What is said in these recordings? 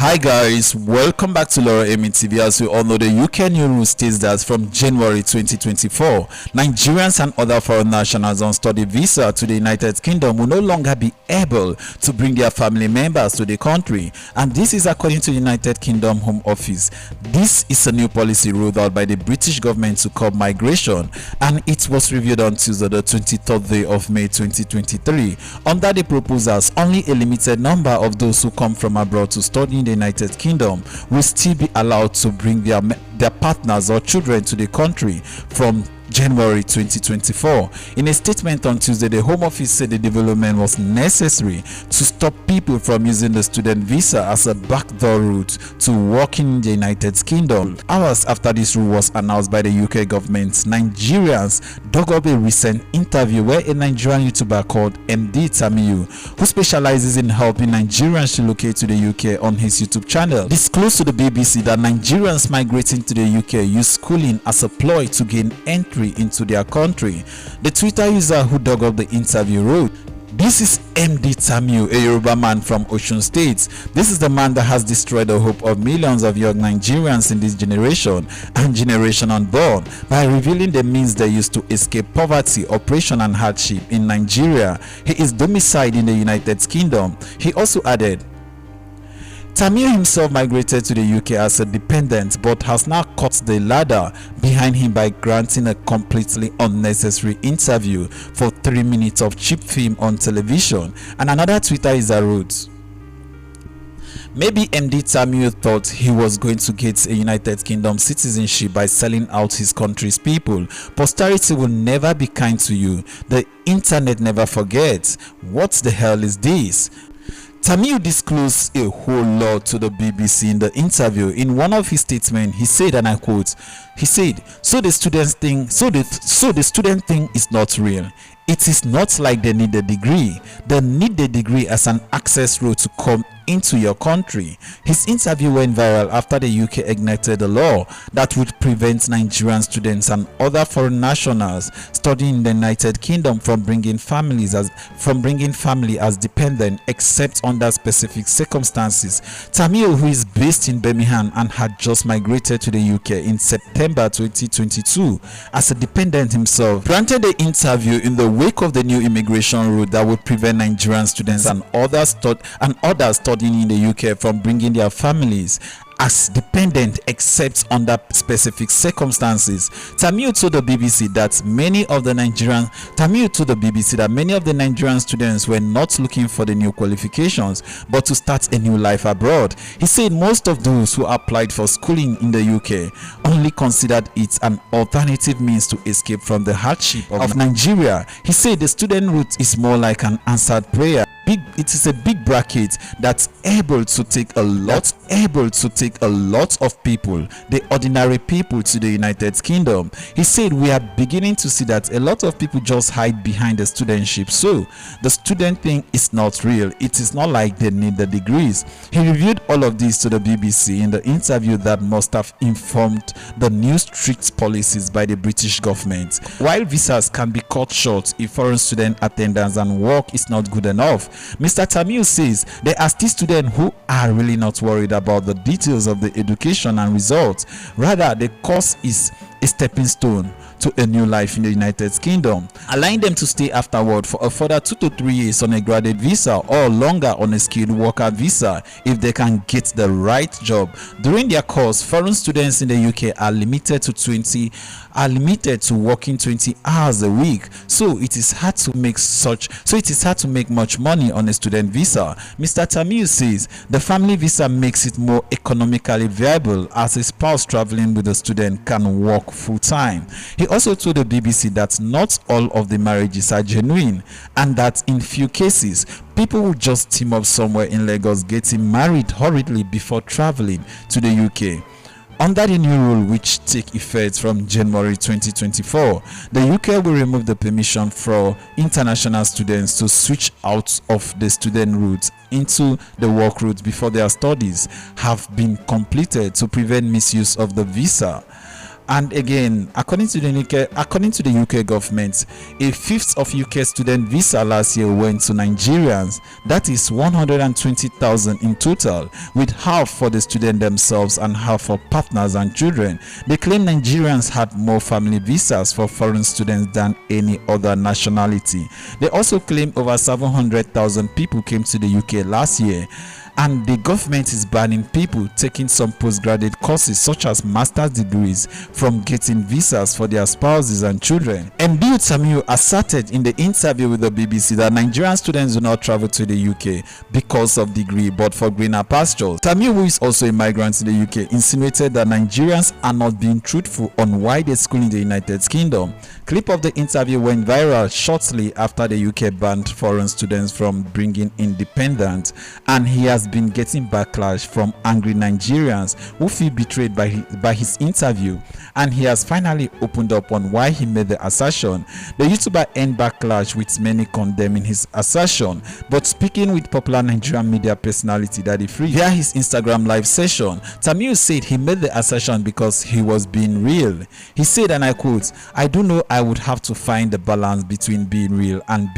Hi guys, welcome back to Emdee TV. As we all know, the UK new rule states that from January 2024, Nigerians and other foreign nationals on study visa to the United Kingdom will no longer be able to bring their family members to the country, and this is according to the United Kingdom Home Office. This is a new policy rolled out by the British government to curb migration, and it was reviewed on Tuesday, the 23rd day of May 2023. Under the proposals, only a limited number of those who come from abroad to study in the United Kingdom will still be allowed to bring their partners or children to the country from January 2024. In a statement on Tuesday, the Home Office said the development was necessary to stop people from using the student visa as a backdoor route to working in the United Kingdom. Hours after this rule was announced by the UK government, Nigerians dug up a recent interview where a Nigerian YouTuber called Emdee Tiamiyu, who specializes in helping Nigerians relocate to the UK on his YouTube channel, disclosed to the BBC that Nigerians migrating to the UK use schooling as a ploy to gain entry into their country. The Twitter user who dug up the interview wrote, "This is Emdee Tiamiyu, a Yoruba man from Osun State. This is the man that has destroyed the hope of millions of young Nigerians in this generation and generation unborn by revealing the means they use to escape poverty, oppression and hardship in Nigeria. He is domiciled in the United Kingdom." He also added, "Tiamiyu himself migrated to the UK as a dependent but has now cut the ladder behind him by granting a completely unnecessary interview for 3 minutes of cheap film on television." And another Twitter user wrote, "Maybe Emdee Tiamiyu thought he was going to get a United Kingdom citizenship by selling out his country's people. Posterity will never be kind to you. The internet never forgets. What the hell is this?" Tiamiyu disclosed a whole lot to the BBC in the interview. In one of his statements, he said, and I quote, he said, so the student thing is not real. It is not like they need a degree. They need the degree as an access route to come into your country. His interview went viral after the UK enacted a law that would prevent Nigerian students and other foreign nationals studying in the United Kingdom from bringing family as dependent except under specific circumstances. Tiamiyu, who is based in Birmingham and had just migrated to the UK in September 2022 as a dependent himself, granted the interview in the wake of the new immigration rule that would prevent Nigerian students and others studying in the UK from bringing their families as dependent except under specific circumstances. Tiamiyu told the BBC that many of the Nigerian students were not looking for the new qualifications but to start a new life abroad. He said most of those who applied for schooling in the UK only considered it an alternative means to escape from the hardship of Nigeria. He said the student route is more like an answered prayer. It is a big bracket that's able to take a lot of people, the ordinary people, to the United Kingdom. He said we are beginning to see that a lot of people just hide behind the studentship. So the student thing is not real. It is not like they need the degrees. He reviewed all of this to the BBC in the interview that must have informed the new strict policies by the British government. While visas can be cut short if foreign student attendance and work is not good enough, Mr. Tiamiyu says there are still students who are really not worried about the details of the education and results. Rather, the course is a stepping stone to a new life in the United Kingdom, allowing them to stay afterward for a further 2 to 3 years on a graduate visa or longer on a skilled worker visa if they can get the right job. During their course, foreign students in the UK are limited to working 20 hours a week, so it is hard to make much money on a student visa. Mr. Tiamiyu says the family visa makes it more economically viable as a spouse traveling with a student can work full-time. He also told the BBC that not all of the marriages are genuine and that in few cases people will just team up somewhere in Lagos getting married hurriedly before traveling to the UK. Under the new rule, which take effect from January 2024, the UK will remove the permission for international students to switch out of the student route into the work route before their studies have been completed to prevent misuse of the visa. And again, according to the UK government, a fifth of UK student visa last year went to Nigerians. That is 120,000 in total, with half for the student themselves and half for partners and children. They claim Nigerians had more family visas for foreign students than any other nationality. They also claim over 700,000 people came to the UK last year. And the government is banning people taking some postgraduate courses such as master's degrees from getting visas for their spouses and children. Emdee Tiamiyu asserted in the interview with the BBC that Nigerian students do not travel to the UK because of degree but for greener pastures. Tiamiyu, who is also a migrant in the UK, insinuated that Nigerians are not being truthful on why they school in the United Kingdom. Clip of the interview went viral shortly after the UK banned foreign students from bringing in dependents, and he has been getting backlash from angry Nigerians who feel betrayed by his interview, and he has finally opened up on why he made the assertion. The YouTuber earned backlash, with many condemning his assertion, but speaking with popular Nigerian media personality Daddy Free via his Instagram live session, Tiamiyu said he made the assertion because he was being real. He said, and I quote, "I do know I would have to find the balance between being real and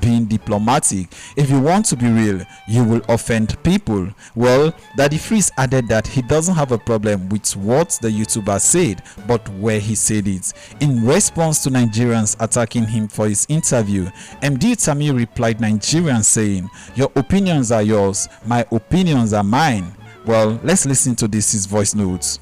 being diplomatic. If you want to be real, you will offend people." Well, Daddy Freeze added that he doesn't have a problem with what the YouTuber said, but where he said it. In response to Nigerians attacking him for his interview, Emdee Tiamiyu replied Nigerians saying, "Your opinions are yours, my opinions are mine." Well, let's listen to this, his voice notes.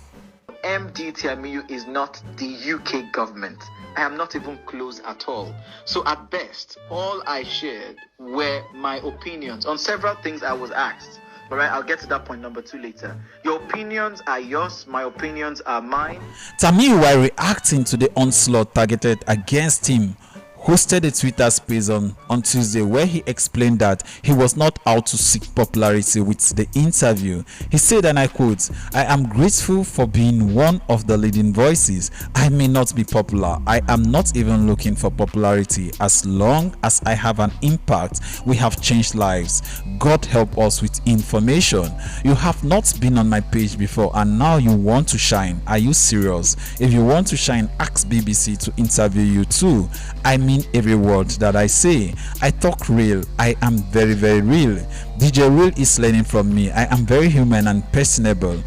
Emdee Tiamiyu is not the UK government. I am not even close at all. So at best, all I shared were my opinions on several things I was asked. All right, I'll get to that point number 2 later. Your opinions are yours, my opinions are mine. Tiamiyu, while reacting to the onslaught targeted against him, hosted a Twitter space on Tuesday where he explained that he was not out to seek popularity with the interview. He said, and I quote, "I am grateful for being one of the leading voices. I may not be popular. I am not even looking for popularity. As long as I have an impact, we have changed lives. God help us with information. You have not been on my page before and now you want to shine. Are you serious? If you want to shine, ask BBC to interview you too. I mean every word that I say. I talk real. I am very, very real. DJ Real is learning from me. I am very human and personable."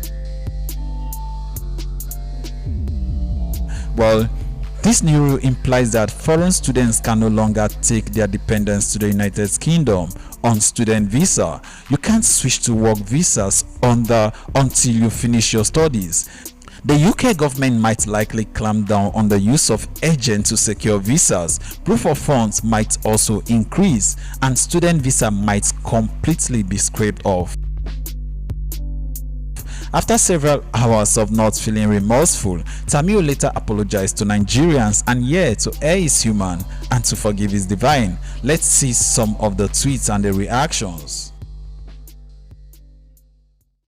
Well, this new rule implies that foreign students can no longer take their dependents to the United Kingdom on student visa. You can't switch to work visas until you finish your studies. The UK government might likely clamp down on the use of agents to secure visas. Proof of funds might also increase, and student visa might completely be scraped off. After several hours of not feeling remorseful, Tiamiyu later apologized to Nigerians, and to err is human and to forgive is divine. Let's see some of the tweets and the reactions.